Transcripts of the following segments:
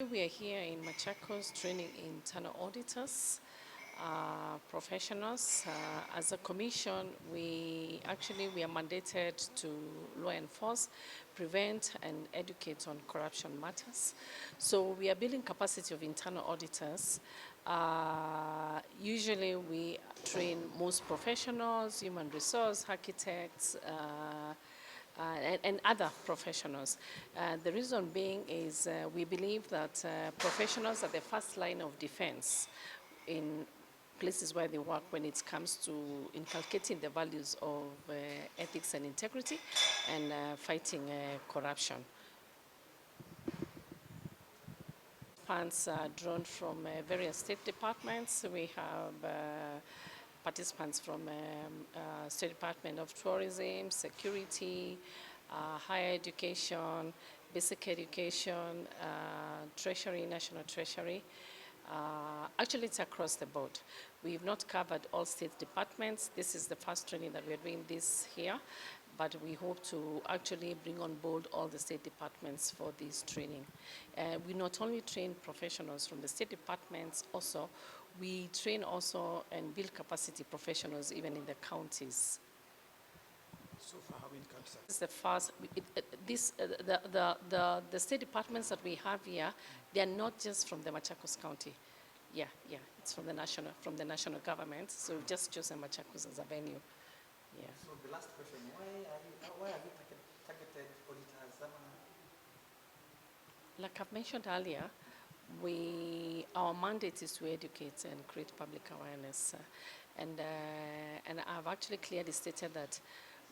We are here in Machakos training internal auditors, professionals. As a commission, we are mandated to law enforce, prevent and educate on corruption matters. So we are building capacity of internal auditors. Usually we train most professionals, human resource, architects, and other professionals. The reason being is we believe that professionals are the first line of defense in places where they work when it comes to inculcating the values of ethics and integrity and fighting corruption. Funds are drawn from various state departments. We have participants from State Department of Tourism, Security, Higher Education, Basic Education, Treasury, National Treasury. Actually, it's across the board. We've not covered all state departments. This is the first training that we're doing this here, but we hope to actually bring on board all the state departments for this training. We not only train professionals from the state departments, also we train also and build capacity professionals even in the counties. So far, how many counties? This is the first. The state departments that we have here, they are not just from the Machakos County. Yeah, it's from the national government. So we've just chosen Machakos as a venue. Yeah. So the last question: why have you targeted auditors? Like I've mentioned earlier, our mandate is to educate and create public awareness, and I've actually clearly stated that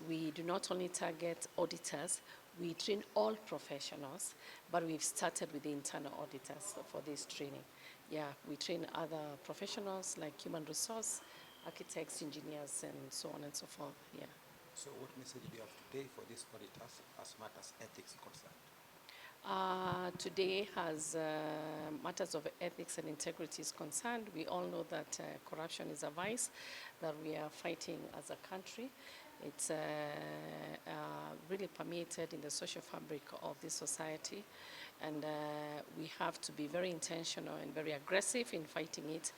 we do not only target auditors, we train all professionals, but we've started with the internal auditors for this training. Yeah, we train other professionals like human resource, architects, engineers, and so on and so forth. Yeah. So what message do you have today for these auditors as matters ethics concerned? Today, as matters of ethics and integrity is concerned, we all know that corruption is a vice that we are fighting as a country. It's really permeated in the social fabric of this society, and we have to be very intentional and very aggressive in fighting it.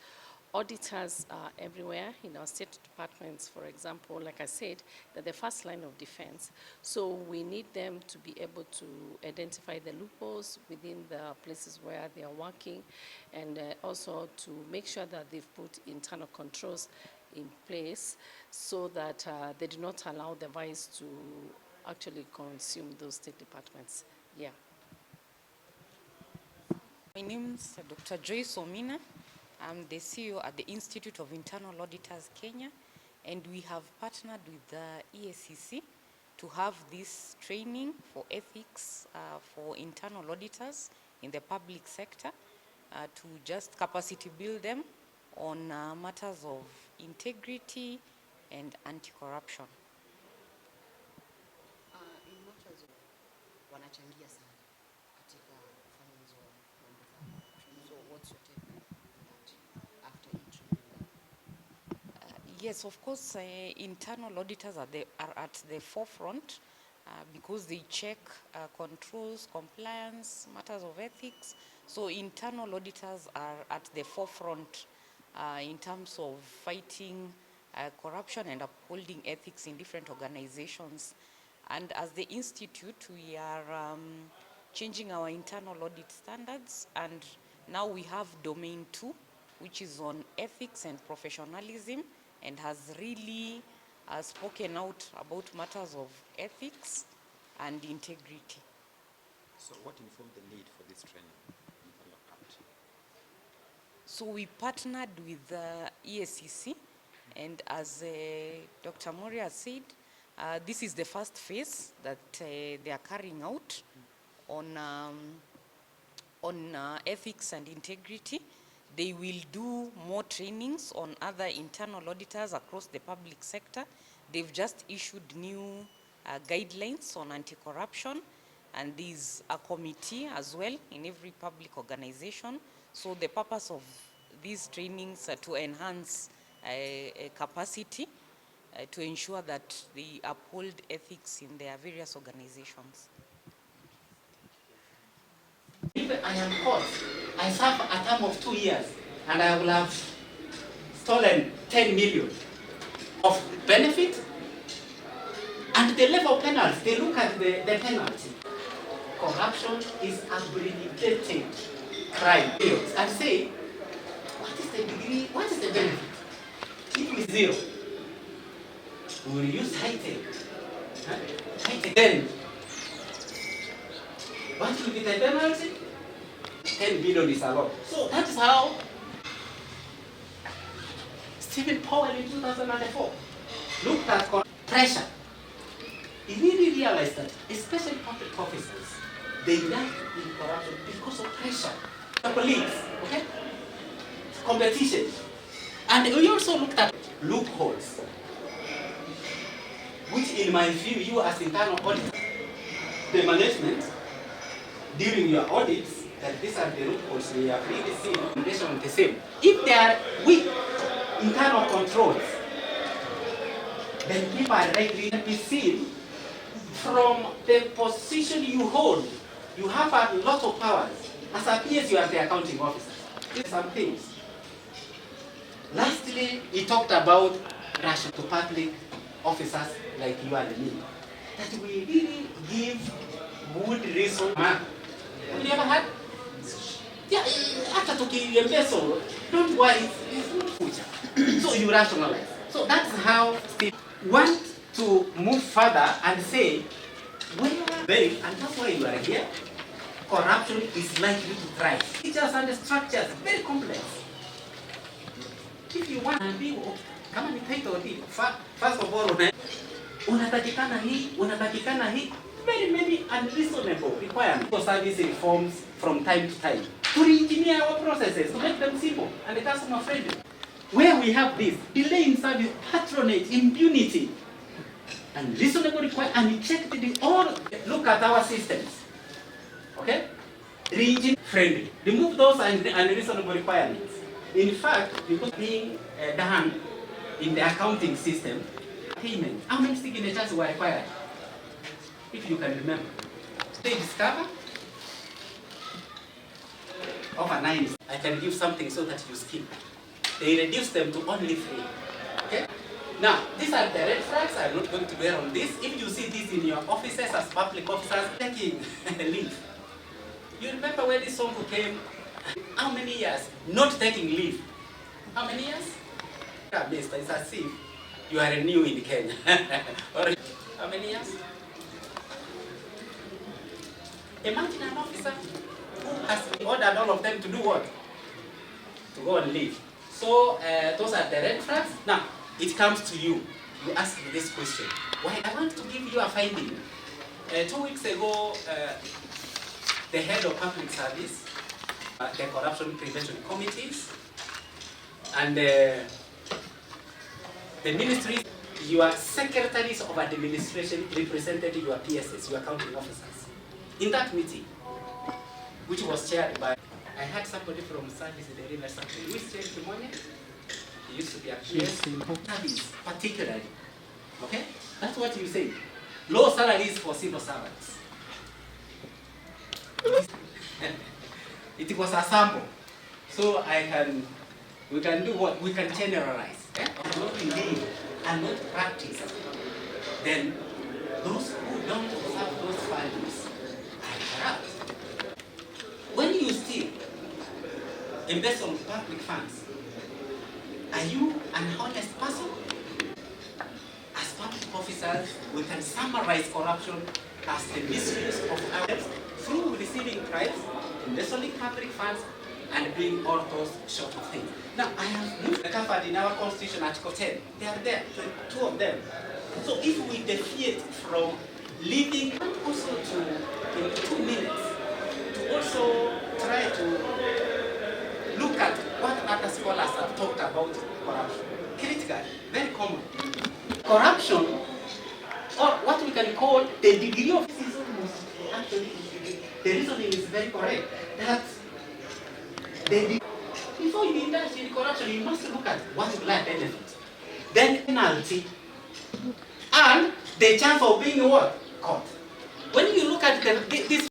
Auditors are everywhere in our state departments, for example. Like I said, they're the first line of defense. So we need them to be able to identify the loopholes within the places where they are working, and also to make sure that they've put internal controls in place so that they do not allow the vice to actually consume those state departments. Yeah. My name is Dr. Joyce Omina. I'm the CEO at the Institute of Internal Auditors Kenya, and we have partnered with the EACC to have this training for ethics for internal auditors in the public sector to just capacity build them on matters of integrity and anti-corruption. In matters of wanachangia sana katika kufanya hizo mambo za corruption. So what's your take on that after you training them? Yes, of course, internal auditors are at the forefront because they check controls, compliance, matters of ethics. So internal auditors are at the forefront in terms of fighting corruption and upholding ethics in different organizations. And as the institute, we are changing our internal audit standards, and now we have domain 2, which is on ethics and professionalism, and has really spoken out about matters of ethics and integrity. So what informed the need for this training on your part? So we partnered with EACC, and as Dr. Moria said, this is the first phase that they are carrying out on ethics and integrity. They will do more trainings on other internal auditors across the public sector. They've just issued new guidelines on anti-corruption, and there's a committee as well in every public organization. So the purpose of these trainings are to enhance capacity to ensure that they uphold ethics in their various organizations. if I am caught, I serve a term of 2 years, and I will have stolen 10 million of benefit, and the level of penalty, they look at the penalty. Corruption is a premeditated crime. And say, what is the degree, what is the benefit? If it is 0, we will use high-tech. High-tech. Then, what will be the penalty? 10 billion is a lot. So that is how Stephen Powell in 2004 looked at pressure. He really realized that, especially public officers, they lack in corruption because of pressure. The colleagues, okay? Competition. And we also looked at loopholes, which in my view, you as internal auditor, the management, during your audits, that these are the loopholes we have really seen in relation to the same. If they are weak internal controls, then people are likely to be seen from the position you hold. You have a lot of powers. As appears you are the accounting officer. Some things. Lastly, he talked about ration to public officers like you and me. That we really give good reason. Have you ever had? Yeah, after talking embezzle, don't worry, it's not future. So you rationalize. So that's how Steve want to move further and say, where, and that's why you are here, corruption is likely to thrive. Features and structures, very complex. If you want to be, kama ni title hii, first of all, unatakikana hii, very many unreasonable requirements for service reforms from time to time. To re-engineer our processes, to make them simple and customer friendly. Where we have this, delay in service, patronage, impunity, and reasonable requirement, and check the all, look at our systems. Okay? Region friendly. Remove those unreasonable requirements. In fact, because being done in the accounting system, payment, how many signatures were required? If you can remember. They discover over 9. I can give something so that you skip. They reduce them to only 3. Okay? Now, these are the red flags. I'm not going to dwell on this. If you see this in your offices as public officers, taking leave. You remember when this song came? How many years? Not taking leave. How many years? It's as if you are new in Kenya. How many years? Imagine an officer who has ordered all of them to do what? To go and leave. So those are the red flags. Now, it comes to you. You ask me this question. Why? I want to give you a finding. 2 weeks ago, the head of public service, the corruption prevention committees, and the ministries, your secretaries of administration represented your PSS, your accounting officers. In that meeting, which was chaired by, I had somebody from service in the river, which changed the morning. He used to be a PS service, particularly. Okay? That's what you say. Low salaries for civil servants. It was a sample. So we can do what? We can generalize. Not believe and not practice. Then those who don't observe those values are corrupt. When you steal, invest on public funds, are you an honest person? As public officers, we can summarize corruption as the misuse of our through receiving bribes, embezzling public funds, and doing all those sort of things. Now, I have covered in our constitution Article 10. They are there, 2 of them. So if we deviate from living, also to, in 2 minutes, to also try to look at what other scholars have talked about corruption. Critical, very common. Corruption, or what we can call the degree of this is almost actually, the reasoning is very correct. That before you indulge in corruption, you must look at what will benefit. Then penalty, and the chance of being what? Caught. When you look at this